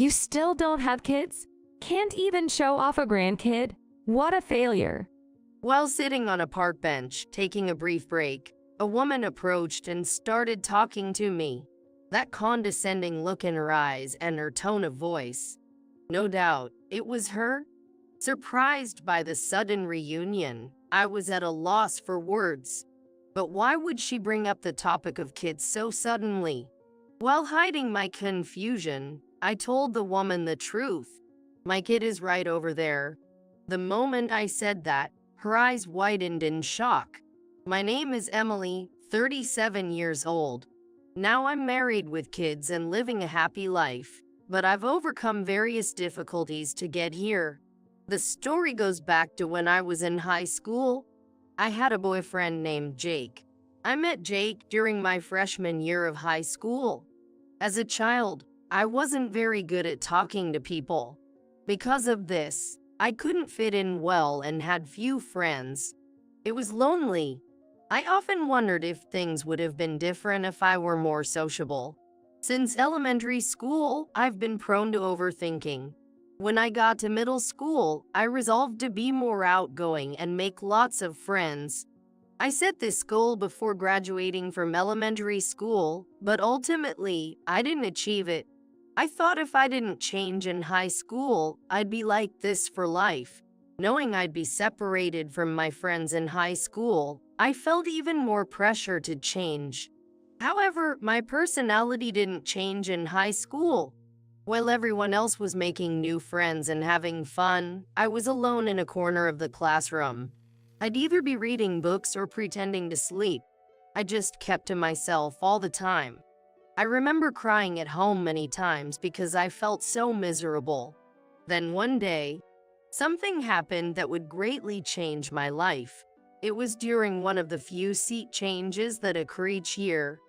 You still don't have kids? Can't even show off a grandkid? What a failure. While sitting on a park bench, taking a brief break, a woman approached and started talking to me. That condescending look in her eyes and her tone of voice. No doubt, it was her. Surprised by the sudden reunion, I was at a loss for words. But why would she bring up the topic of kids so suddenly? While hiding my confusion, I told the woman the truth. My kid is right over there. The moment I said that, her eyes widened in shock. My name is Emily, 37 years old. Now I'm married with kids and living a happy life, but I've overcome various difficulties to get here. The story goes back to when I was in high school. I had a boyfriend named Jake. I met Jake during my freshman year of high school. As a child, I wasn't very good at talking to people. Because of this, I couldn't fit in well and had few friends. It was lonely. I often wondered if things would have been different if I were more sociable. Since elementary school, I've been prone to overthinking. When I got to middle school, I resolved to be more outgoing and make lots of friends. I set this goal before graduating from elementary school, but ultimately, I didn't achieve it. I thought if I didn't change in high school, I'd be like this for life. Knowing I'd be separated from my friends in high school, I felt even more pressure to change. However, my personality didn't change in high school. While everyone else was making new friends and having fun, I was alone in a corner of the classroom. I'd either be reading books or pretending to sleep. I just kept to myself all the time. I remember crying at home many times because I felt so miserable. Then one day, something happened that would greatly change my life. It was during one of the few seat changes that occur each year.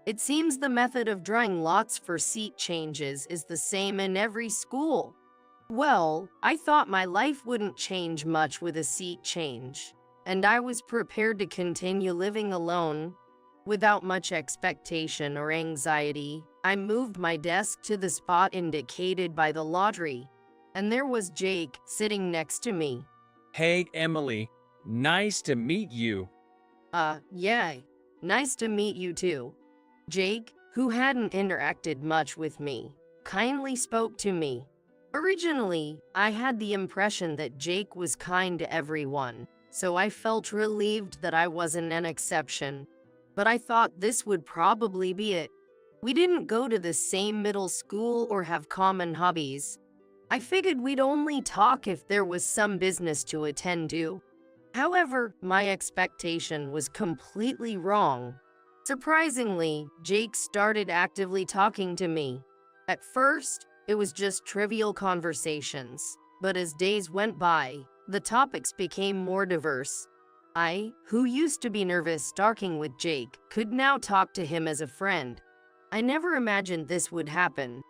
It seems the method of drawing lots for seat changes is the same in every school. Well, I thought my life wouldn't change much with a seat change, and I was prepared to continue living alone. Without much expectation or anxiety, I moved my desk to the spot indicated by the lottery, and there was Jake sitting next to me. Hey, Emily. Nice to meet you. Yeah, nice to meet you too. Jake, who hadn't interacted much with me, kindly spoke to me. Originally, I had the impression that Jake was kind to everyone, so I felt relieved that I wasn't an exception. But I thought this would probably be it. We didn't go to the same middle school or have common hobbies. I figured we'd only talk if there was some business to attend to. However, my expectation was completely wrong. Surprisingly, Jake started actively talking to me. At first, it was just trivial conversations, but as days went by, the topics became more diverse. I, who used to be nervous talking with Jake, could now talk to him as a friend. I never imagined this would happen.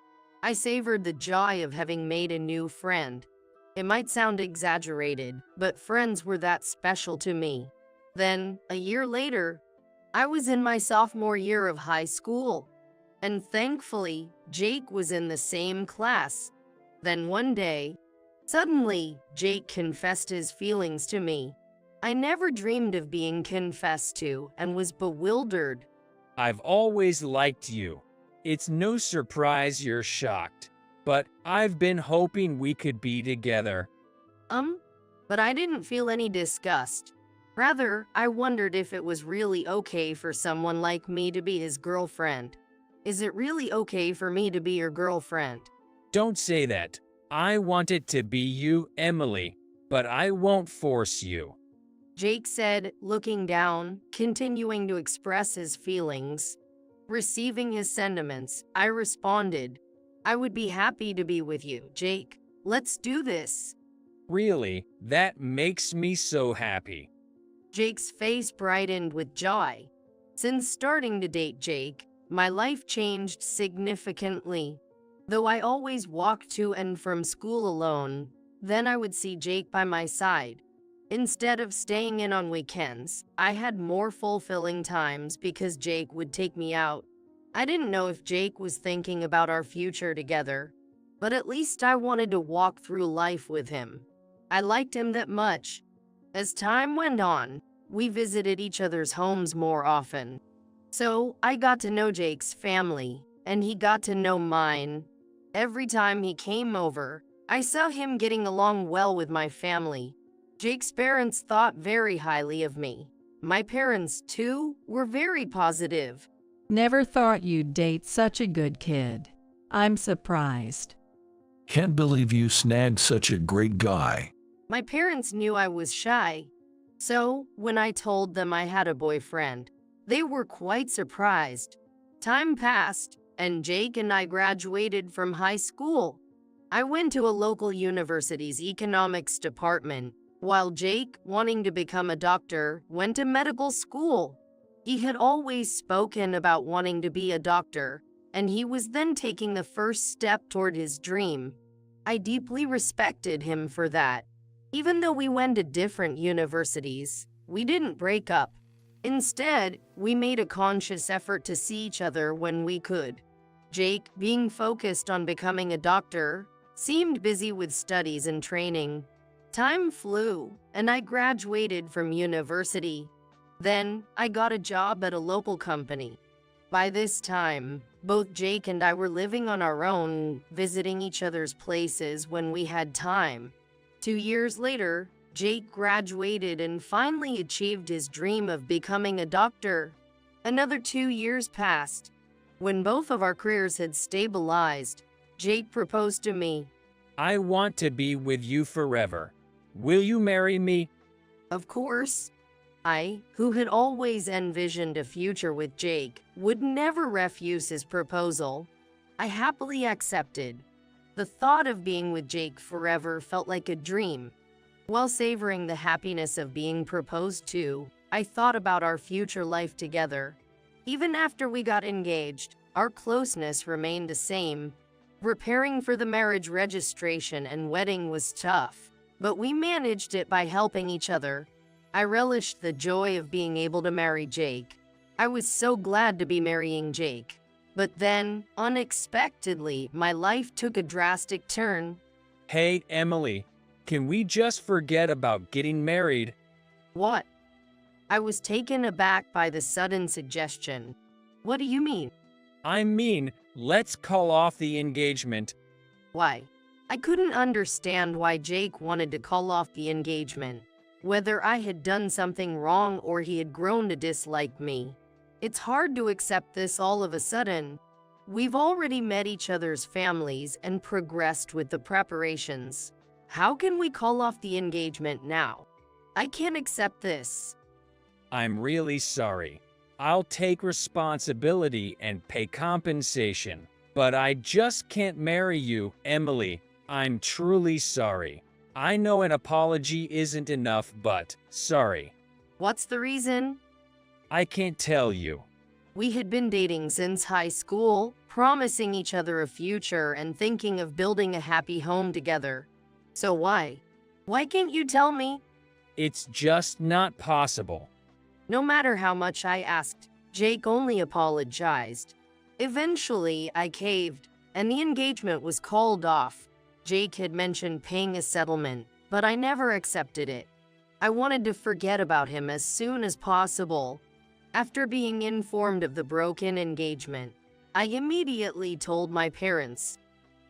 I savored the joy of having made a new friend. It might sound exaggerated, but friends were that special to me. Then, a year later, I was in my sophomore year of high school, and thankfully, Jake was in the same class. Then one day, suddenly, Jake confessed his feelings to me. I never dreamed of being confessed to and was bewildered. I've always liked you. It's no surprise you're shocked, but I've been hoping we could be together. But I didn't feel any disgust. Rather, I wondered if it was really okay for someone like me to be his girlfriend. Is it really okay for me to be your girlfriend? Don't say that. I want it to be you, Emily, but I won't force you. Jake said, looking down, continuing to express his feelings. Receiving his sentiments, I responded, I would be happy to be with you, Jake. Let's do this. Really, that makes me so happy. Jake's face brightened with joy. Since starting to date Jake, my life changed significantly. Though I always walked to and from school alone, then I would see Jake by my side. Instead of staying in on weekends, I had more fulfilling times because Jake would take me out. I didn't know if Jake was thinking about our future together. but at least I wanted to walk through life with him. I liked him that much. As time went on, we visited each other's homes more often. So I got to know Jake's family, and he got to know mine. Every time he came over, I saw him getting along well with my family. Jake's parents thought very highly of me. My parents, too, were very positive. Never thought you'd date such a good kid. I'm surprised. Can't believe you snagged such a great guy. My parents knew I was shy. So, when I told them I had a boyfriend, they were quite surprised. Time passed, and Jake and I graduated from high school. I went to a local university's economics department, while Jake, wanting to become a doctor, went to medical school. He had always spoken about wanting to be a doctor, and he was then taking the first step toward his dream. I deeply respected him for that. Even though we went to different universities, we didn't break up. Instead, we made a conscious effort to see each other when we could. Jake, being focused on becoming a doctor, seemed busy with studies and training. Time flew, and I graduated from university. Then, I got a job at a local company. By this time, both Jake and I were living on our own, visiting each other's places when we had time. 2 years later, Jake graduated and finally achieved his dream of becoming a doctor. Another 2 years passed. When both of our careers had stabilized, Jake proposed to me. I want to be with you forever. Will you marry me? Of course. I, who had always envisioned a future with Jake, would never refuse his proposal. I happily accepted. The thought of being with Jake forever felt like a dream. While savoring the happiness of being proposed to, I thought about our future life together. Even after we got engaged, our closeness remained the same. Preparing for the marriage registration and wedding was tough, but we managed it by helping each other. I relished the joy of being able to marry Jake. I was so glad to be marrying Jake. But then, unexpectedly, my life took a drastic turn. Hey, Emily, can we just forget about getting married? What? I was taken aback by the sudden suggestion. What do you mean? I mean, let's call off the engagement. Why? I couldn't understand why Jake wanted to call off the engagement. Whether I had done something wrong or he had grown to dislike me. It's hard to accept this all of a sudden. We've already met each other's families and progressed with the preparations. How can we call off the engagement now? I can't accept this. I'm really sorry. I'll take responsibility and pay compensation. But I just can't marry you, Emily. I'm truly sorry. I know an apology isn't enough, but sorry. What's the reason? I can't tell you. We had been dating since high school, promising each other a future and thinking of building a happy home together. So why? Why can't you tell me? It's just not possible. No matter how much I asked, Jake only apologized. Eventually, I caved, and the engagement was called off. Jake had mentioned paying a settlement, but I never accepted it. I wanted to forget about him as soon as possible. After being informed of the broken engagement, I immediately told my parents.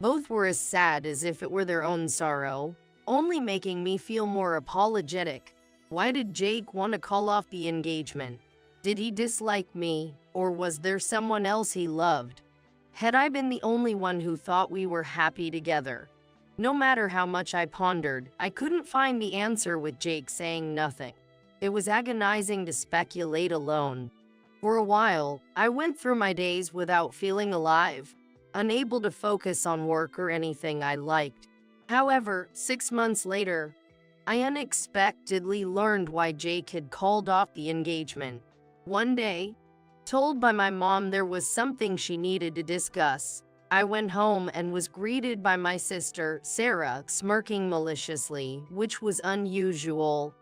Both were as sad as if it were their own sorrow, only making me feel more apologetic. Why did Jake want to call off the engagement? Did he dislike me, or was there someone else he loved? Had I been the only one who thought we were happy together? No matter how much I pondered, I couldn't find the answer with Jake saying nothing. It was agonizing to speculate alone. For a while, I went through my days without feeling alive, unable to focus on work or anything I liked. However, 6 months later, I unexpectedly learned why Jake had called off the engagement. One day, told by my mom there was something she needed to discuss, I went home and was greeted by my sister, Sarah, smirking maliciously, which was unusual.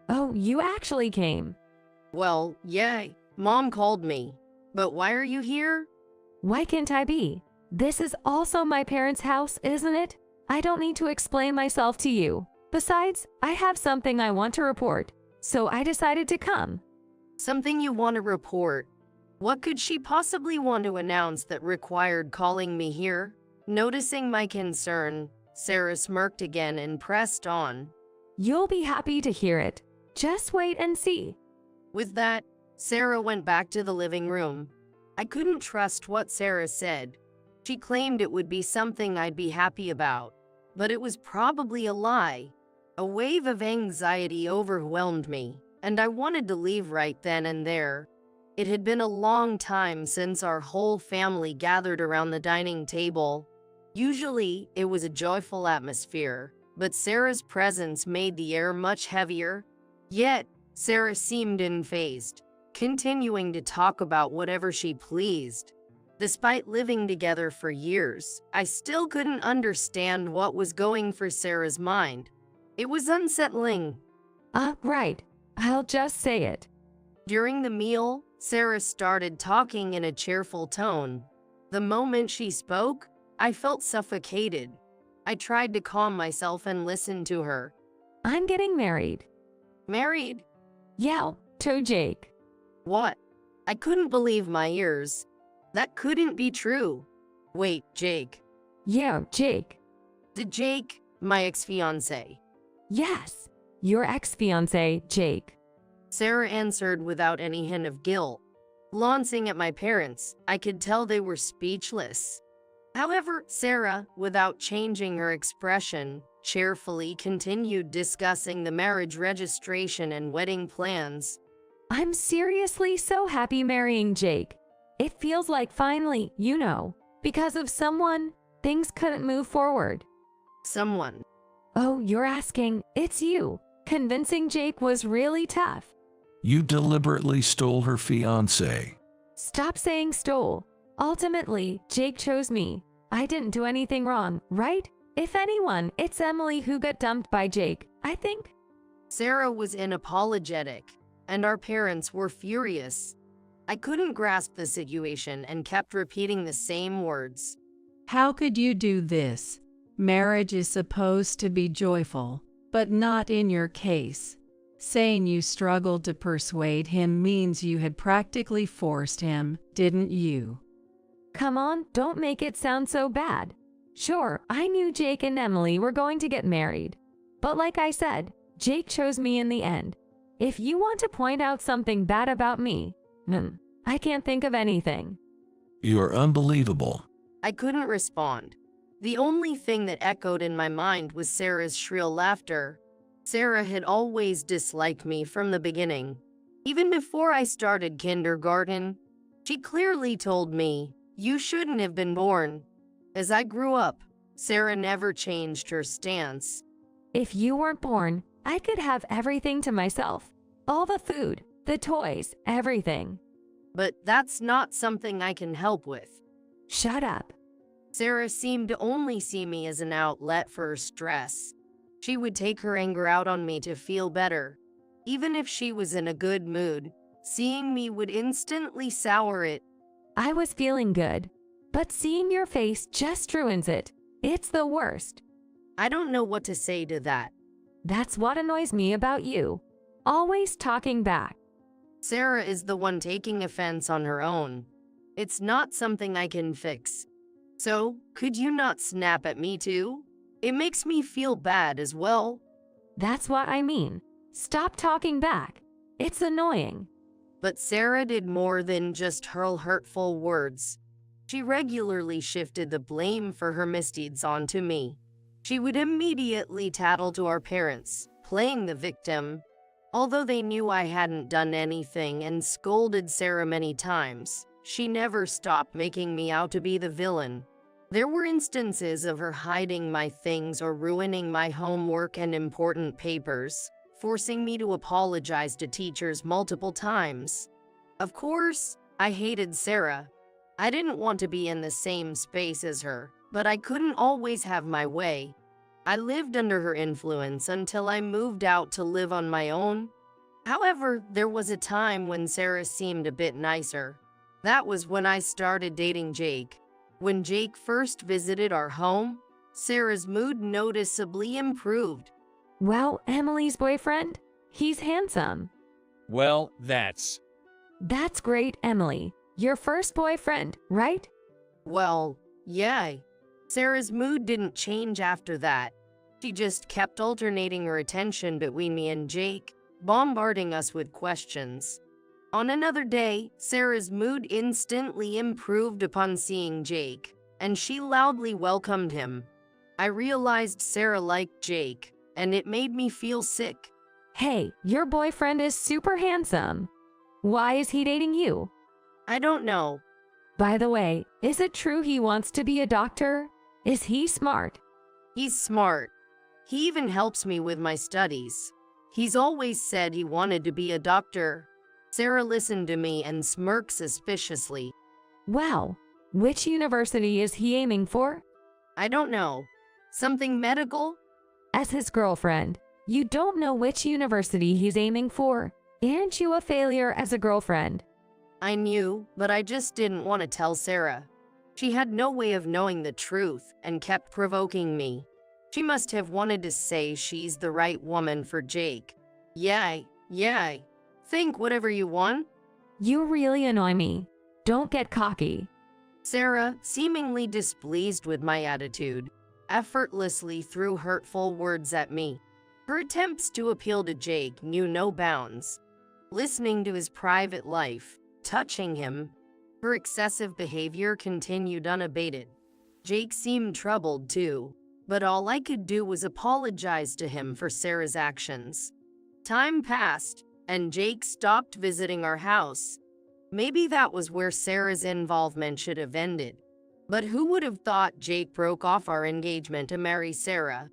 Oh, you actually came. Well, yeah, Mom called me. But why are you here? Why can't I be? This is also my parents' house, isn't it? I don't need to explain myself to you. Besides, I have something I want to report, so I decided to come. Something you want to report? What could she possibly want to announce that required calling me here? Noticing my concern, Sarah smirked again and pressed on. You'll be happy to hear it. Just wait and see. With that, Sarah went back to the living room. I couldn't trust what Sarah said. She claimed it would be something I'd be happy about, but it was probably a lie. A wave of anxiety overwhelmed me, and I wanted to leave right then and there. It had been a long time since our whole family gathered around the dining table. Usually, it was a joyful atmosphere, but Sarah's presence made the air much heavier. Yet, Sarah seemed unfazed, continuing to talk about whatever she pleased. Despite living together for years, I still couldn't understand what was going through Sarah's mind. It was unsettling. Right. I'll just say it. During the meal, Sarah started talking in a cheerful tone. The moment she spoke, I felt suffocated. I tried to calm myself and listen to her. I'm getting married. Married? Yeah, to Jake. What? I couldn't believe my ears. That couldn't be true. Wait, Jake. Yeah, Jake. Did Jake, my ex-fiancé? Yes, your ex-fiancé, Jake. Sarah answered without any hint of guilt. Glancing at my parents, I could tell they were speechless. However, Sarah, without changing her expression, cheerfully continued discussing the marriage registration and wedding plans. I'm seriously so happy marrying Jake. It feels like finally, because of someone, things couldn't move forward. Someone. Oh, you're asking, it's you. Convincing Jake was really tough. You deliberately stole her fiancé. Stop saying stole. Ultimately, Jake chose me. I didn't do anything wrong, right? If anyone, it's Emily who got dumped by Jake, I think. Sarah was unapologetic, and our parents were furious. I couldn't grasp the situation and kept repeating the same words. How could you do this? Marriage is supposed to be joyful, but not in your case. Saying you struggled to persuade him means you had practically forced him, didn't you? Come on, don't make it sound so bad. Sure, I knew Jake and Emily were going to get married. But like I said, Jake chose me in the end. If you want to point out something bad about me, I can't think of anything. You're unbelievable. I couldn't respond. The only thing that echoed in my mind was Sarah's shrill laughter. Sarah had always disliked me from the beginning. Even before I started kindergarten, she clearly told me, "You shouldn't have been born." As I grew up, Sarah never changed her stance. If you weren't born, I could have everything to myself. All the food, the toys, everything. But that's not something I can help with. Shut up. Sarah seemed to only see me as an outlet for her stress. She would take her anger out on me to feel better. Even if she was in a good mood, seeing me would instantly sour it. I was feeling good, but seeing your face just ruins it. It's the worst. I don't know what to say to that. That's what annoys me about you. Always talking back. Sarah is the one taking offense on her own. It's not something I can fix. So, could you not snap at me too? It makes me feel bad as well. That's what I mean. Stop talking back. It's annoying. But Sarah did more than just hurl hurtful words. She regularly shifted the blame for her misdeeds onto me. She would immediately tattle to our parents, playing the victim. Although they knew I hadn't done anything and scolded Sarah many times, she never stopped making me out to be the villain. There were instances of her hiding my things or ruining my homework and important papers, forcing me to apologize to teachers multiple times. Of course, I hated Sarah. I didn't want to be in the same space as her, but I couldn't always have my way. I lived under her influence until I moved out to live on my own. However, there was a time when Sarah seemed a bit nicer. That was when I started dating Jake. When Jake first visited our home, Sarah's mood noticeably improved. Well, Emily's boyfriend? He's handsome. Well, that's Great, Emily. Your first boyfriend, right? Well, yeah. Sarah's mood didn't change after that. She just kept alternating her attention between me and Jake, bombarding us with questions. On another day, Sarah's mood instantly improved upon seeing Jake, and she loudly welcomed him. I realized Sarah liked Jake, and it made me feel sick. Hey, your boyfriend is super handsome. Why is he dating you? I don't know. By the way, is it true he wants to be a doctor? Is he smart? He's smart. He even helps me with my studies. He's always said he wanted to be a doctor. Sarah listened to me and smirked suspiciously. Wow, which university is he aiming for? I don't know. Something medical? As his girlfriend, you don't know which university he's aiming for. Aren't you a failure as a girlfriend? I knew, but I just didn't want to tell Sarah. She had no way of knowing the truth and kept provoking me. She must have wanted to say she's the right woman for Jake. Yeah. Think whatever you want. You really annoy me. Don't get cocky. Sarah, seemingly displeased with my attitude, effortlessly threw hurtful words at me. Her attempts to appeal to Jake knew no bounds. Listening to his private life, touching him, her excessive behavior continued unabated. Jake seemed troubled too, but all I could do was apologize to him for Sarah's actions. Time passed, and Jake stopped visiting our house. Maybe that was where Sarah's involvement should have ended. But who would have thought Jake broke off our engagement to marry Sarah?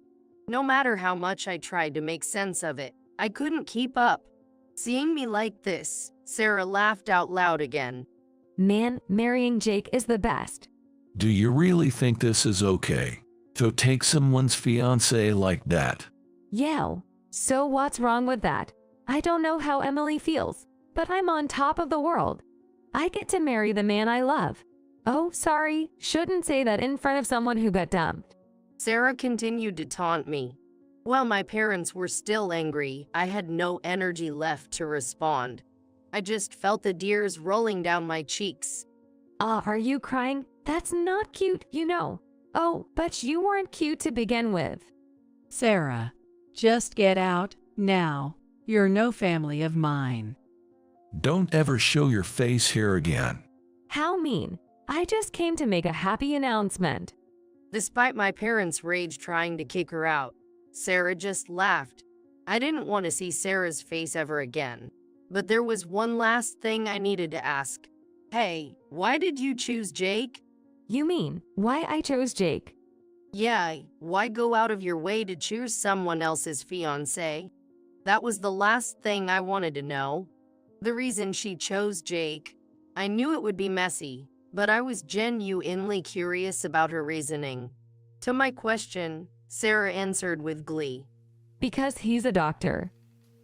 No matter how much I tried to make sense of it, I couldn't keep up. Seeing me like this, Sarah laughed out loud again. Man, marrying Jake is the best. Do you really think this is okay? To take someone's fiancé like that? Yeah, so what's wrong with that? I don't know how Emily feels, but I'm on top of the world. I get to marry the man I love. Oh, sorry, shouldn't say that in front of someone who got dumped. Sarah continued to taunt me. While my parents were still angry, I had no energy left to respond. I just felt the tears rolling down my cheeks. Are you crying? That's not cute, you know. Oh, but you weren't cute to begin with. Sarah, just get out now. You're no family of mine. Don't ever show your face here again. How mean. I just came to make a happy announcement. Despite my parents' rage trying to kick her out, Sarah just laughed. I didn't want to see Sarah's face ever again. But there was one last thing I needed to ask. Hey, why did you choose Jake? You mean, why I chose Jake? Yeah, why go out of your way to choose someone else's fiancé? That was the last thing I wanted to know. The reason she chose Jake. I knew it would be messy, but I was genuinely curious about her reasoning. To my question, Sarah answered with glee. Because he's a doctor.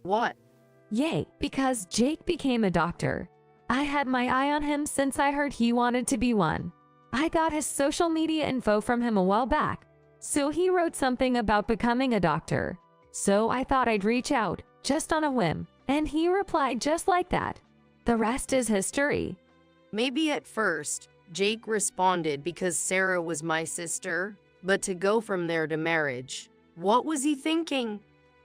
What? Yay, because Jake became a doctor. I had my eye on him since I heard he wanted to be one. I got his social media info from him a while back, so he wrote something about becoming a doctor. So I thought I'd reach out, just on a whim, and he replied just like that. The rest is history. Maybe at first, Jake responded because Sarah was my sister, but to go from there to marriage, what was he thinking?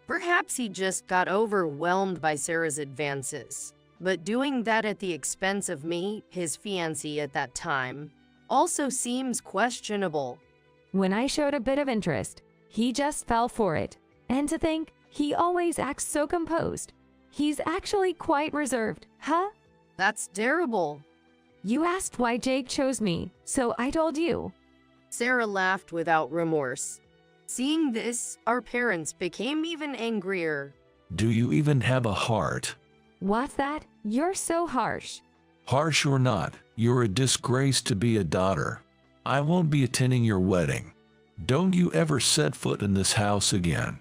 Perhaps he just got overwhelmed by Sarah's advances, but doing that at the expense of me, his fiancé at that time, also seems questionable. When I showed a bit of interest, he just fell for it. And to think, he always acts so composed. He's actually quite reserved, huh? That's terrible. You asked why Jake chose me, so I told you. Sarah laughed without remorse. Seeing this, our parents became even angrier. Do you even have a heart? What's that? You're so harsh. Harsh or not, you're a disgrace to be a daughter. I won't be attending your wedding. Don't you ever set foot in this house again.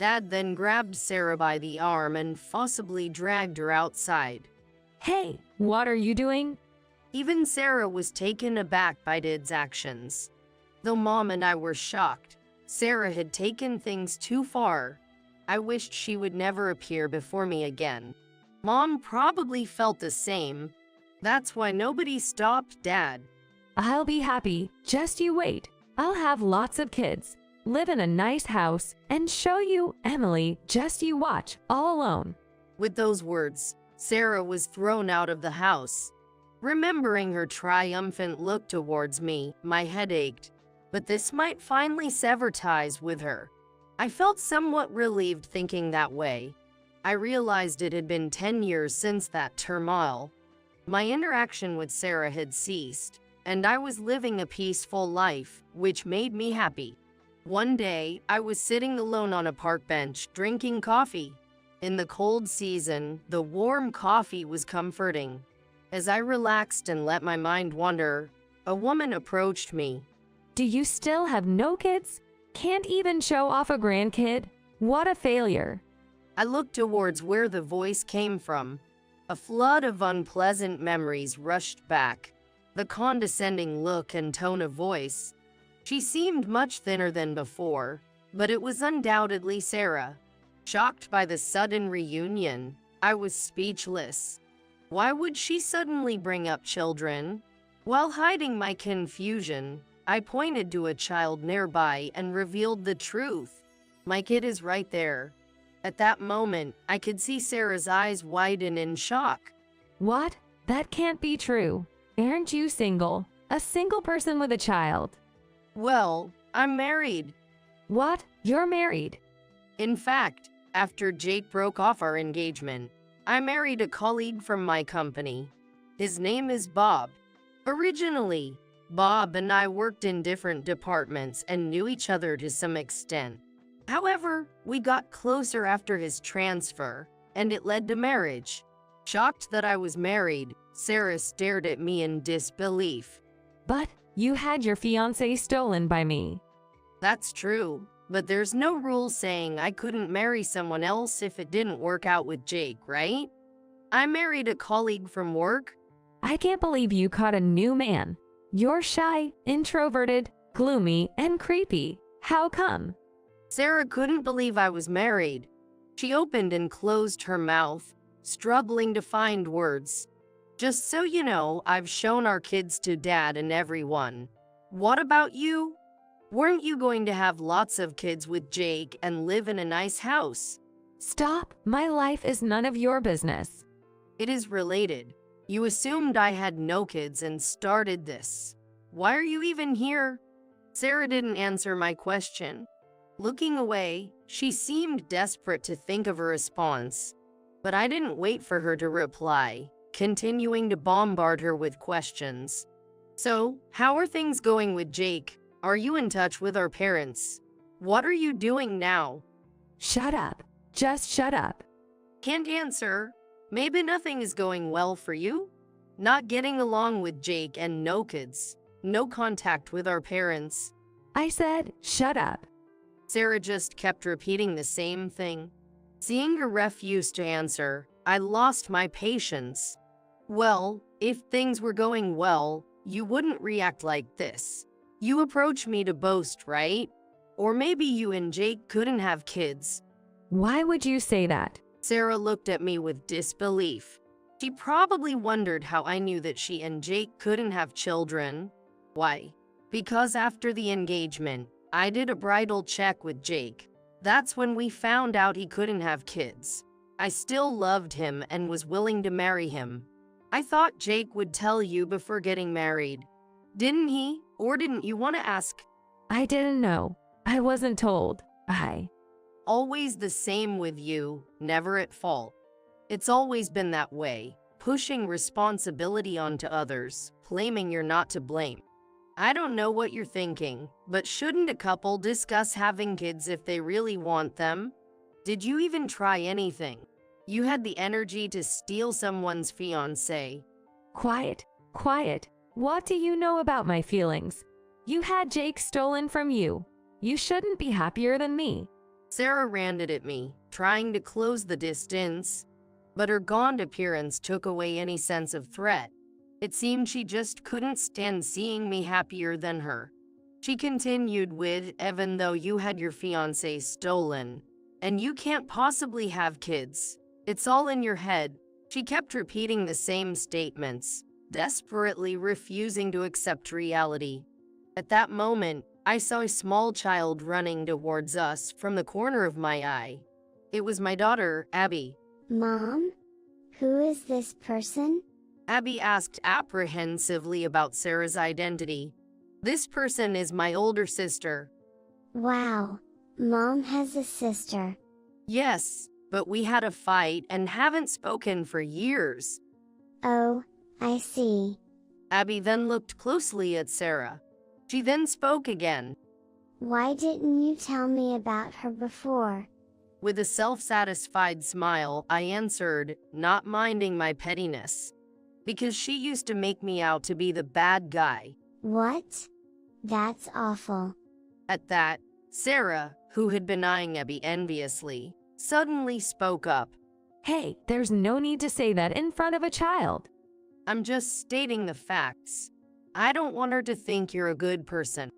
Dad then grabbed Sarah by the arm and forcibly dragged her outside. Hey, what are you doing? Even Sarah was taken aback by Dad's actions. Though Mom and I were shocked, Sarah had taken things too far. I wished she would never appear before me again. Mom probably felt the same. That's why nobody stopped Dad. I'll be happy. Just you wait. I'll have lots of kids, live in a nice house, and show you, Emily, just you watch, all alone. With those words, Sarah was thrown out of the house. Remembering her triumphant look towards me, my head ached. But this might finally sever ties with her. I felt somewhat relieved thinking that way. I realized it had been 10 years since that turmoil. My interaction with Sarah had ceased, and I was living a peaceful life, which made me happy. One day, I was sitting alone on a park bench, drinking coffee. In the cold season, the warm coffee was comforting. As I relaxed and let my mind wander, a woman approached me. Do you still have no kids? Can't even show off a grandkid? What a failure. I looked towards where the voice came from. A flood of unpleasant memories rushed back. The condescending look and tone of voice. She seemed much thinner than before, but it was undoubtedly Sarah. Shocked by the sudden reunion, I was speechless. Why would she suddenly bring up children? While hiding my confusion, I pointed to a child nearby and revealed the truth. My kid is right there. At that moment, I could see Sarah's eyes widen in shock. What? That can't be true. Aren't you single? A single person with a child? Well, I'm married. What? You're married? In fact, after Jake broke off our engagement, I married a colleague from my company. His name is Bob. Originally, Bob and I worked in different departments and knew each other to some extent. However, we got closer after his transfer, and it led to marriage. Shocked that I was married, Sarah stared at me in disbelief. But you had your fiancé stolen by me. That's true, but there's no rule saying I couldn't marry someone else if it didn't work out with Jake, right? I married a colleague from work. I can't believe you caught a new man. You're shy, introverted, gloomy, and creepy. How come? Sarah couldn't believe I was married. She opened and closed her mouth, struggling to find words. Just so you know, I've shown our kids to Dad and everyone. What about you? Weren't you going to have lots of kids with Jake and live in a nice house? Stop. My life is none of your business. It is related. You assumed I had no kids and started this. Why are you even here? Sarah didn't answer my question. Looking away, she seemed desperate to think of a response. But I didn't wait for her to reply, continuing to bombard her with questions. So, how are things going with Jake? Are you in touch with our parents? What are you doing now? Shut up. Just shut up. Can't answer. Maybe nothing is going well for you? Not getting along with Jake and no kids. No contact with our parents. I said, shut up. Sarah just kept repeating the same thing. Seeing her refuse to answer, I lost my patience. Well, if things were going well, you wouldn't react like this. You approach me to boast, right? Or maybe you and Jake couldn't have kids. Why would you say that? Sarah looked at me with disbelief. She probably wondered how I knew that she and Jake couldn't have children. Why? Because after the engagement, I did a bridal check with Jake. That's when we found out he couldn't have kids. I still loved him and was willing to marry him. I thought Jake would tell you before getting married. Didn't he? Or didn't you want to ask? I didn't know. I wasn't told. Always the same with you, never at fault. It's always been that way, pushing responsibility onto others, claiming you're not to blame. I don't know what you're thinking, but shouldn't a couple discuss having kids if they really want them? Did you even try anything? You had the energy to steal someone's fiancé. Quiet, quiet. What do you know about my feelings? You had Jake stolen from you. You shouldn't be happier than me. Sarah ranted at me, trying to close the distance, but her gaunt appearance took away any sense of threat. It seemed she just couldn't stand seeing me happier than her. She continued with, even though you had your fiancé stolen, and you can't possibly have kids, it's all in your head. She kept repeating the same statements, desperately refusing to accept reality. At that moment, I saw a small child running towards us from the corner of my eye. It was my daughter, Abby. Mom? Who is this person? Abby asked apprehensively about Sarah's identity. This person is my older sister. Wow, Mom has a sister. Yes, but we had a fight and haven't spoken for years. Oh, I see. Abby then looked closely at Sarah. She then spoke again. Why didn't you tell me about her before? With a self-satisfied smile, I answered, not minding my pettiness. Because she used to make me out to be the bad guy. What? That's awful. At that, Sarah, who had been eyeing Abby enviously, suddenly spoke up. Hey, there's no need to say that in front of a child. I'm just stating the facts. I don't want her to think you're a good person.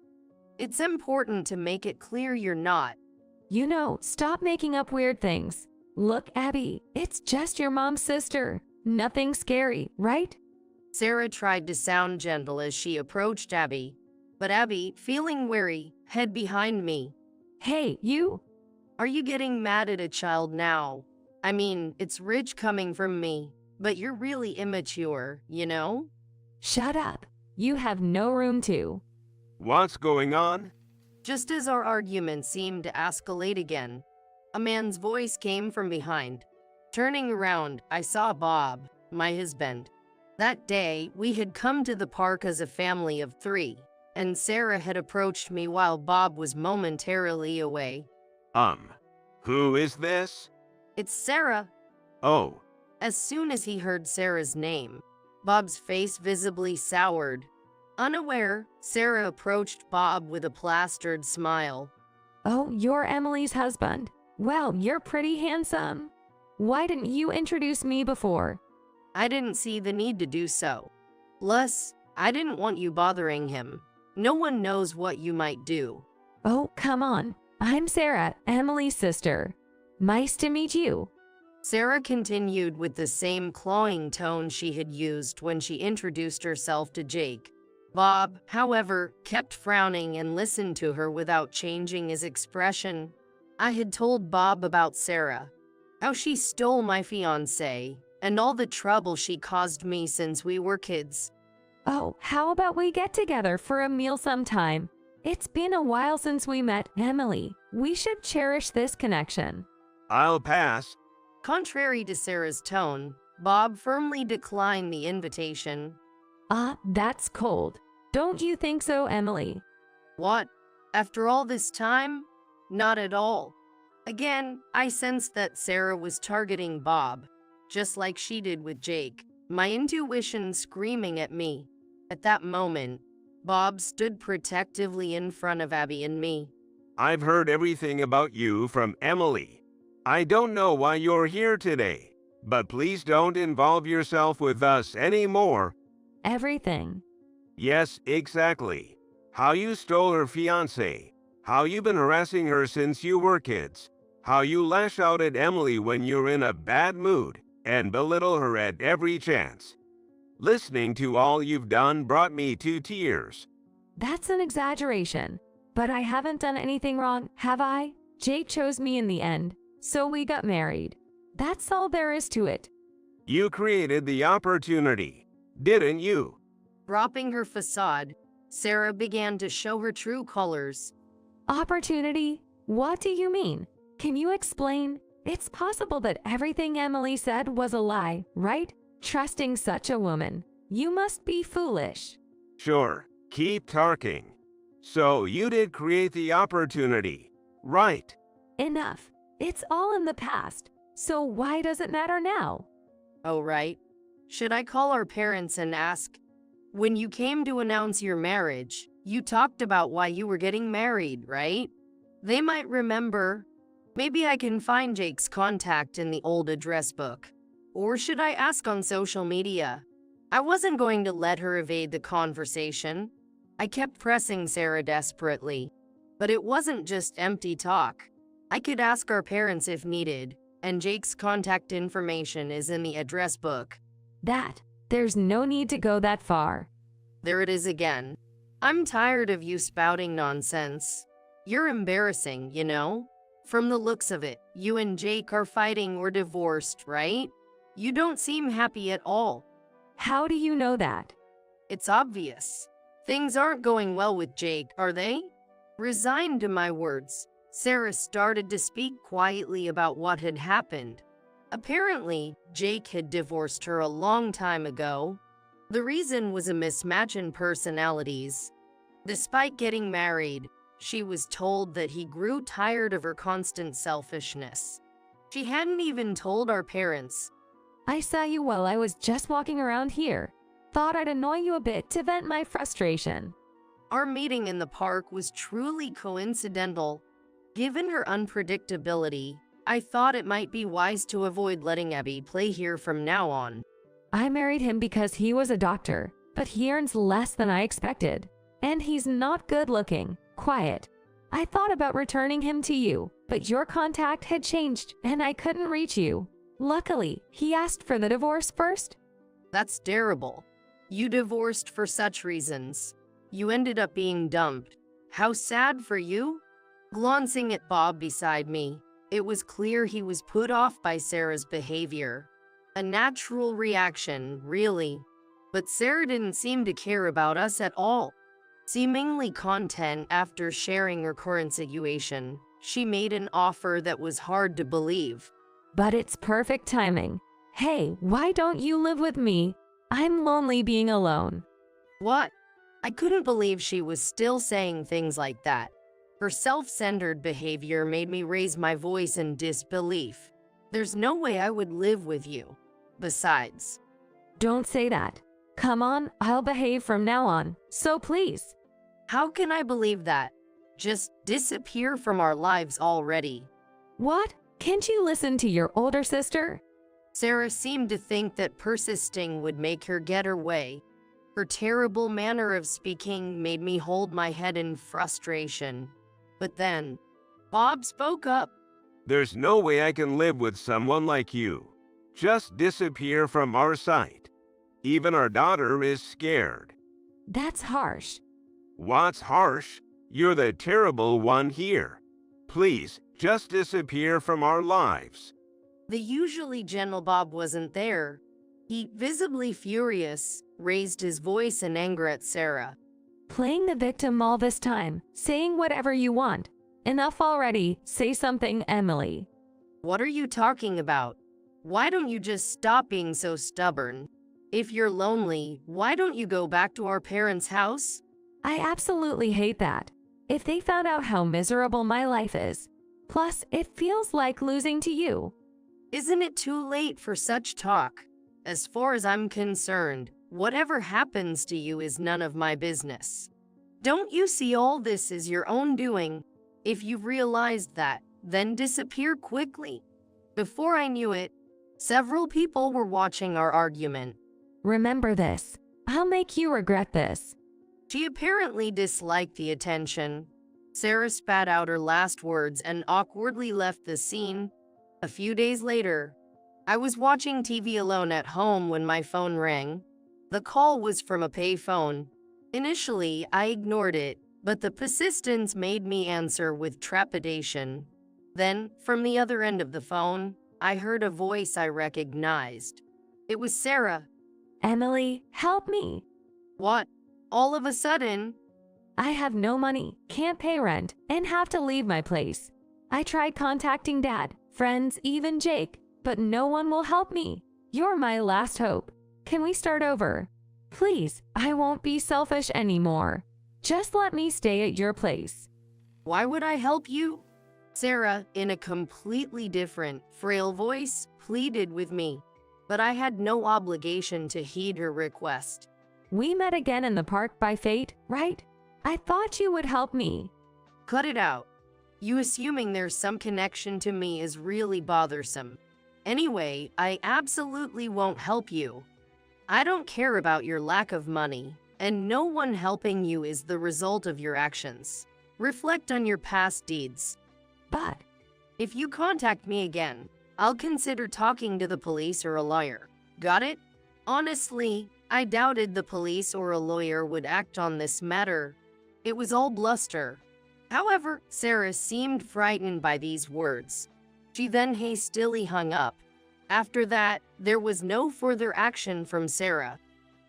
It's important to make it clear you're not. You know, stop making up weird things. Look, Abby, it's just your mom's sister. Nothing scary, right? Sarah tried to sound gentle as she approached Abby, but Abby, feeling wary, hid behind me. Hey, you! Are you getting mad at a child now? I mean, it's rich coming from me, but you're really immature, you know? Shut up. You have no room to. What's going on? Just as our argument seemed to escalate again, a man's voice came from behind. Turning around, I saw Bob, my husband. That day, we had come to the park as a family of 3, and Sarah had approached me while Bob was momentarily away. Who is this? It's Sarah. Oh, As soon as he heard Sarah's name, Bob's face visibly soured. Unaware, Sarah approached Bob with a plastered smile. Oh, you're Emily's husband. Well, you're pretty handsome. Why didn't you introduce me before? I didn't see the need to do so. Plus, I didn't want you bothering him. No one knows what you might do. Oh, come on. I'm Sarah, Emily's sister. Nice to meet you. Sarah continued with the same clawing tone she had used when she introduced herself to Jake. Bob, however, kept frowning and listened to her without changing his expression. I had told Bob about Sarah, how she stole my fiancé, and all the trouble she caused me since we were kids. Oh, how about we get together for a meal sometime? It's been a while since we met, Emily. We should cherish this connection. I'll pass. Contrary to Sarah's tone, Bob firmly declined the invitation. That's cold. Don't you think so, Emily? What? After all this time? Not at all. Again, I sensed that Sarah was targeting Bob, just like she did with Jake, my intuition screaming at me. At that moment, Bob stood protectively in front of Abby and me. I've heard everything about you from Emily. I don't know why you're here today, but please don't involve yourself with us anymore. Everything. Yes, exactly. How you stole her fiancé. How you've been harassing her since you were kids. How you lash out at Emily when you're in a bad mood and belittle her at every chance. Listening to all you've done brought me to tears. That's an exaggeration. But I haven't done anything wrong, have I? Jake chose me in the end, so we got married. That's all there is to it. You created the opportunity, didn't you? Dropping her facade, Sarah began to show her true colors. Opportunity? What do you mean? Can you explain? It's possible that everything Emily said was a lie, right? Trusting such a woman. You must be foolish. Sure, keep talking. So you did create the opportunity, right? Enough. It's all in the past. So why does it matter now? Oh, right. Should I call our parents and ask? When you came to announce your marriage, you talked about why you were getting married, right? They might remember. Maybe I can find Jake's contact in the old address book. Or should I ask on social media? I wasn't going to let her evade the conversation. I kept pressing Sarah desperately. But it wasn't just empty talk. I could ask our parents if needed, and Jake's contact information is in the address book. There's no need to go that far. There it is again. I'm tired of you spouting nonsense. You're embarrassing, you know? From the looks of it, you and Jake are fighting or divorced, right? You don't seem happy at all. How do you know that? It's obvious. Things aren't going well with Jake, are they? Resigned to my words, Sarah started to speak quietly about what had happened. Apparently, Jake had divorced her a long time ago. The reason was a mismatch in personalities. Despite getting married, she was told that he grew tired of her constant selfishness. She hadn't even told our parents. I saw you while I was just walking around here. Thought I'd annoy you a bit to vent my frustration. Our meeting in the park was truly coincidental. Given her unpredictability, I thought it might be wise to avoid letting Abby play here from now on. I married him because he was a doctor, but he earns less than I expected. And he's not good looking, quiet. I thought about returning him to you, but your contact had changed and I couldn't reach you. Luckily, he asked for the divorce first. That's terrible. You divorced for such reasons. You ended up being dumped. How sad for you? Glancing at Bob beside me, it was clear he was put off by Sarah's behavior. A natural reaction, really. But Sarah didn't seem to care about us at all. Seemingly content after sharing her current situation, she made an offer that was hard to believe. But it's perfect timing. Hey, why don't you live with me? I'm lonely being alone. What? I couldn't believe she was still saying things like that. Her self-centered behavior made me raise my voice in disbelief. There's no way I would live with you. Besides, Don't say that. Come on, I'll behave from now on, so please. how can I believe that? Just disappear from our lives already. What? Can't you listen to your older sister? Sarah seemed to think that persisting would make her get her way. Her terrible manner of speaking made me hold my head in frustration. But then, Bob spoke up. There's no way I can live with someone like you. Just disappear from our sight. Even our daughter is scared. That's harsh. What's harsh? You're the terrible one here. Please, just disappear from our lives. The usually gentle Bob wasn't there. He, visibly furious, raised his voice in anger at Sarah. Playing the victim all this time, saying whatever you want. Enough already, say something, Emily. What are you talking about? Why don't you just stop being so stubborn? If you're lonely, why don't you go back to our parents' house? I absolutely hate that. If they found out how miserable my life is. Plus, it feels like losing to you. Isn't it too late for such talk? As far as I'm concerned, whatever happens to you is none of my business. Don't you see all this is your own doing? If you've realized that, then disappear quickly. Before I knew it, several people were watching our argument. Remember this. I'll make you regret this. She apparently disliked the attention. Sarah spat out her last words and awkwardly left the scene. A few days later, I was watching TV alone at home when my phone rang. The call was from a payphone. Initially, I ignored it, but the persistence made me answer with trepidation. Then, from the other end of the phone, I heard a voice I recognized. It was Sarah. Emily, help me. What? All of a sudden? I have no money, can't pay rent, and have to leave my place. I tried contacting Dad, friends, even Jake, but no one will help me. You're my last hope. Can we start over? Please, I won't be selfish anymore. Just let me stay at your place. Why would I help you? Sarah, in a completely different, frail voice, pleaded with me, but I had no obligation to heed her request. We met again in the park by fate, right? I thought you would help me. Cut it out. You assuming there's some connection to me is really bothersome. Anyway, I absolutely won't help you. I don't care about your lack of money, and no one helping you is the result of your actions. Reflect on your past deeds. But If you contact me again, I'll consider talking to the police or a lawyer. Got it? Honestly, I doubted the police or a lawyer would act on this matter. It was all bluster. However, Sarah seemed frightened by these words. She then hastily hung up. After that, there was no further action from Sarah.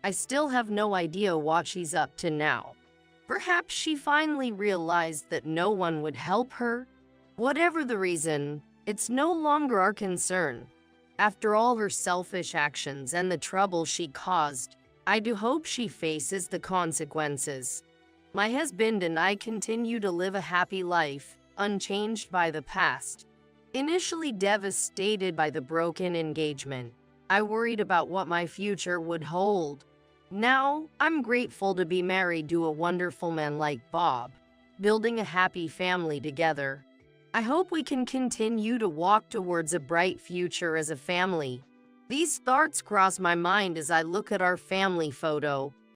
I still have no idea what she's up to now. Perhaps she finally realized that no one would help her. Whatever the reason, it's no longer our concern. After all her selfish actions and the trouble she caused, I do hope she faces the consequences. My husband and I continue to live a happy life, unchanged by the past. Initially devastated by the broken engagement, I worried about what my future would hold. Now, I'm grateful to be married to a wonderful man like Bob, building a happy family together. I hope we can continue to walk towards a bright future as a family. These thoughts cross my mind as I look at our family photo,